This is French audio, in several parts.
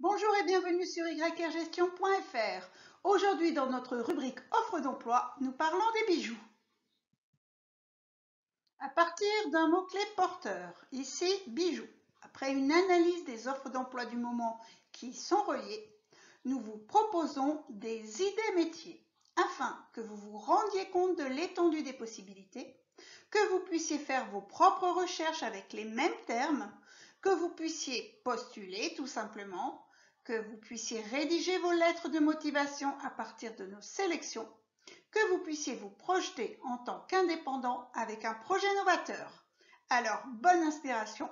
Bonjour et bienvenue sur yrgestion.fr. Aujourd'hui, dans notre rubrique Offre d'emploi, nous parlons des bijoux. À partir d'un mot-clé porteur, ici bijoux. Après une analyse des offres d'emploi du moment qui sont reliées, nous vous proposons des idées métiers afin que vous vous rendiez compte de l'étendue des possibilités, que vous puissiez faire vos propres recherches avec les mêmes termes, que vous puissiez postuler tout simplement, que vous puissiez rédiger vos lettres de motivation à partir de nos sélections, que vous puissiez vous projeter en tant qu'indépendant avec un projet novateur. Alors, bonne inspiration.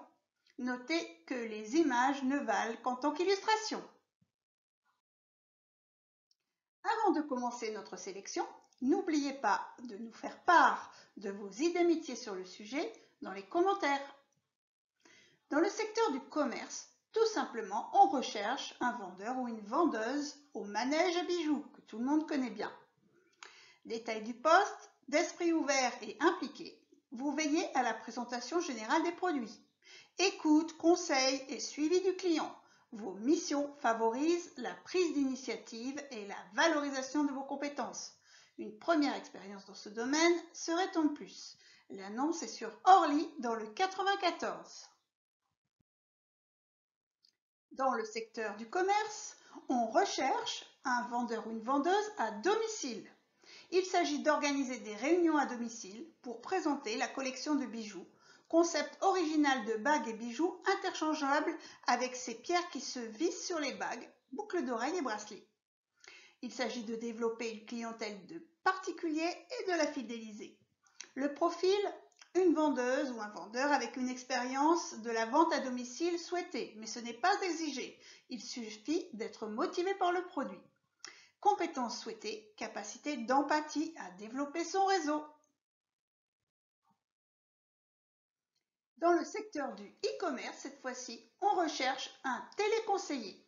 Notez que les images ne valent qu'en tant qu'illustration. Avant de commencer notre sélection, n'oubliez pas de nous faire part de vos idées métiers sur le sujet dans les commentaires. Dans le secteur du commerce, tout simplement, on recherche un vendeur ou une vendeuse au manège à bijoux, que tout le monde connaît bien. Détail du poste, d'esprit ouvert et impliqué, vous veillez à la présentation générale des produits. Écoute, conseil et suivi du client. Vos missions favorisent la prise d'initiative et la valorisation de vos compétences. Une première expérience dans ce domaine serait en plus. L'annonce est sur Orly dans le 94. Dans le secteur du commerce, on recherche un vendeur ou une vendeuse à domicile. Il s'agit d'organiser des réunions à domicile pour présenter la collection de bijoux, concept original de bagues et bijoux interchangeables avec ces pierres qui se vissent sur les bagues, boucles d'oreilles et bracelets. Il s'agit de développer une clientèle de particuliers et de la fidéliser. Le profil, une vendeuse ou un vendeur avec une expérience de la vente à domicile souhaitée, mais ce n'est pas exigé. Il suffit d'être motivé par le produit. Compétences souhaitées, capacité d'empathie à développer son réseau. Dans le secteur du e-commerce, cette fois-ci, on recherche un téléconseiller.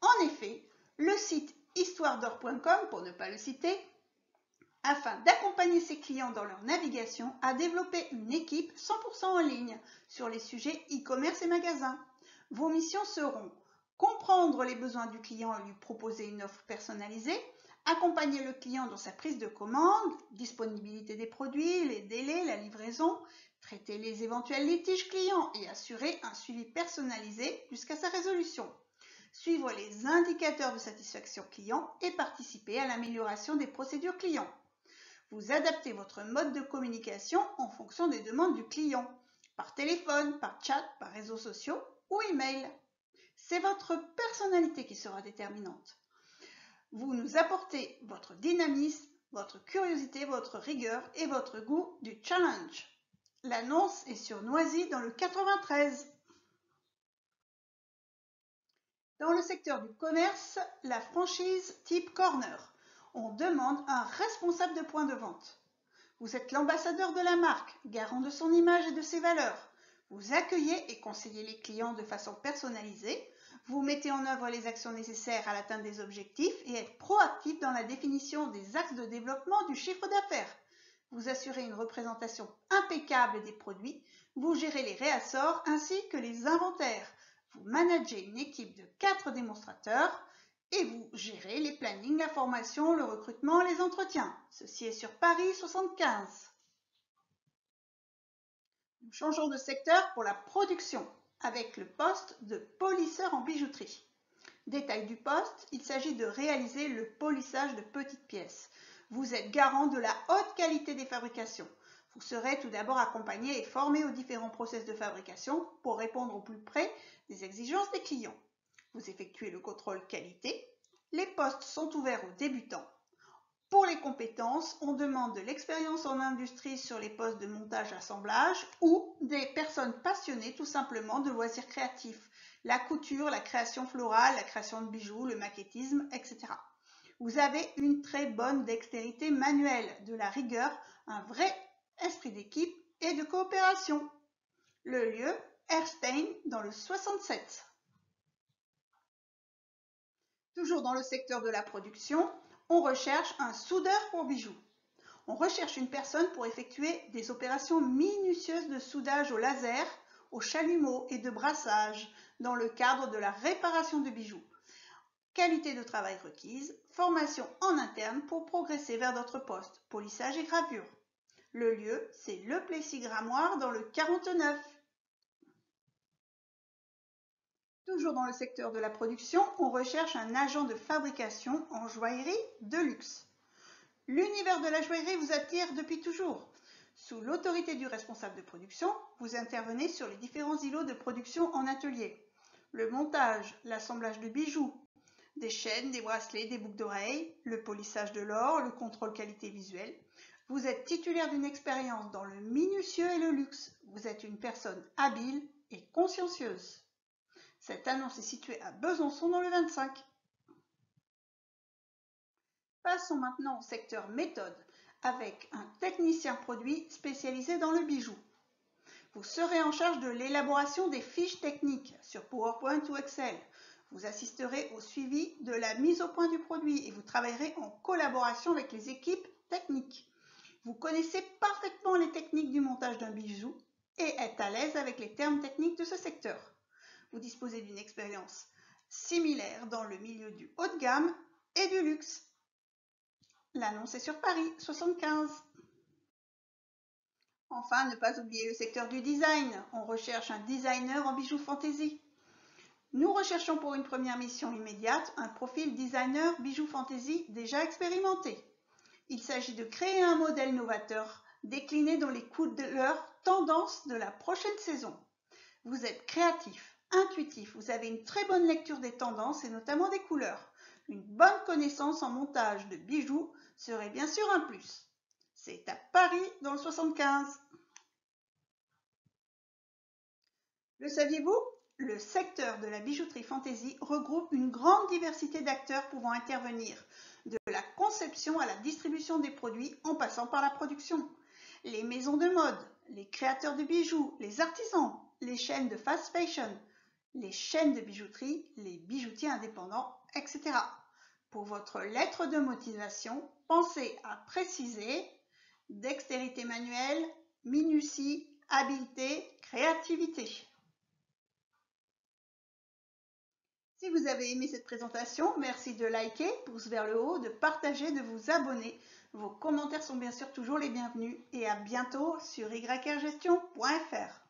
En effet, le site histoiredor.com, pour ne pas le citer, afin d'accompagner ses clients dans leur navigation, a développé une équipe 100% en ligne sur les sujets e-commerce et magasins. Vos missions seront comprendre les besoins du client et lui proposer une offre personnalisée, accompagner le client dans sa prise de commande, disponibilité des produits, les délais, la livraison, traiter les éventuels litiges clients et assurer un suivi personnalisé jusqu'à sa résolution, suivre les indicateurs de satisfaction client et participer à l'amélioration des procédures clients. Vous adaptez votre mode de communication en fonction des demandes du client, par téléphone, par chat, par réseaux sociaux ou email. C'est votre personnalité qui sera déterminante. Vous nous apportez votre dynamisme, votre curiosité, votre rigueur et votre goût du challenge. L'annonce est sur Noisy dans le 93. Dans le secteur du commerce, la franchise type corner. On demande un responsable de point de vente. Vous êtes l'ambassadeur de la marque, garant de son image et de ses valeurs. Vous accueillez et conseillez les clients de façon personnalisée. Vous mettez en œuvre les actions nécessaires à l'atteinte des objectifs et êtes proactif dans la définition des axes de développement du chiffre d'affaires. Vous assurez une représentation impeccable des produits. Vous gérez les réassorts ainsi que les inventaires. Vous managez une équipe de 4 démonstrateurs. Et vous gérez les plannings, la formation, le recrutement, les entretiens. Ceci est sur Paris 75. Nous changeons de secteur pour la production avec le poste de polisseur en bijouterie. Détail du poste, il s'agit de réaliser le polissage de petites pièces. Vous êtes garant de la haute qualité des fabrications. Vous serez tout d'abord accompagné et formé aux différents process de fabrication pour répondre au plus près des exigences des clients. Vous effectuez le contrôle qualité. Les postes sont ouverts aux débutants. Pour les compétences, on demande de l'expérience en industrie sur les postes de montage-assemblage ou des personnes passionnées tout simplement de loisirs créatifs, la couture, la création florale, la création de bijoux, le maquettisme, etc. Vous avez une très bonne dextérité manuelle, de la rigueur, un vrai esprit d'équipe et de coopération. Le lieu, Erstein, dans le 67. Toujours dans le secteur de la production, on recherche un soudeur pour bijoux. On recherche une personne pour effectuer des opérations minutieuses de soudage au laser au chalumeau et de brassage dans le cadre de la réparation de bijoux. Qualité de travail requise, formation en interne pour progresser vers d'autres postes, polissage et gravure. Le lieu, c'est le Plessis-Gramoire dans le 49. Toujours dans le secteur de la production, on recherche un agent de fabrication en joaillerie de luxe. L'univers de la joaillerie vous attire depuis toujours. Sous l'autorité du responsable de production, vous intervenez sur les différents îlots de production en atelier. Le montage, l'assemblage de bijoux, des chaînes, des bracelets, des boucles d'oreilles, le polissage de l'or, le contrôle qualité visuelle. Vous êtes titulaire d'une expérience dans le minutieux et le luxe. Vous êtes une personne habile et consciencieuse. Cette annonce est située à Besançon dans le 25. Passons maintenant au secteur méthode avec un technicien produit spécialisé dans le bijou. Vous serez en charge de l'élaboration des fiches techniques sur PowerPoint ou Excel. Vous assisterez au suivi de la mise au point du produit et vous travaillerez en collaboration avec les équipes techniques. Vous connaissez parfaitement les techniques du montage d'un bijou et êtes à l'aise avec les termes techniques de ce secteur. Vous disposez d'une expérience similaire dans le milieu du haut de gamme et du luxe. L'annonce est sur Paris, 75. Enfin, ne pas oublier le secteur du design. On recherche un designer en bijoux fantaisie. Nous recherchons pour une première mission immédiate un profil designer bijoux fantaisie déjà expérimenté. Il s'agit de créer un modèle novateur décliné dans les couleurs tendances de la prochaine saison. Vous êtes créatif, intuitif, vous avez une très bonne lecture des tendances et notamment des couleurs. Une bonne connaissance en montage de bijoux serait bien sûr un plus. C'est à Paris dans le 75. Le saviez-vous? Le secteur de la bijouterie fantaisie regroupe une grande diversité d'acteurs pouvant intervenir de la conception à la distribution des produits en passant par la production. Les maisons de mode, les créateurs de bijoux, les artisans, les chaînes de fast fashion, les chaînes de bijouterie, les bijoutiers indépendants, etc. Pour votre lettre de motivation, pensez à préciser dextérité manuelle, minutie, habileté, créativité. Si vous avez aimé cette présentation, merci de liker, pouce vers le haut, de partager, de vous abonner. Vos commentaires sont bien sûr toujours les bienvenus et à bientôt sur yrgestion.fr.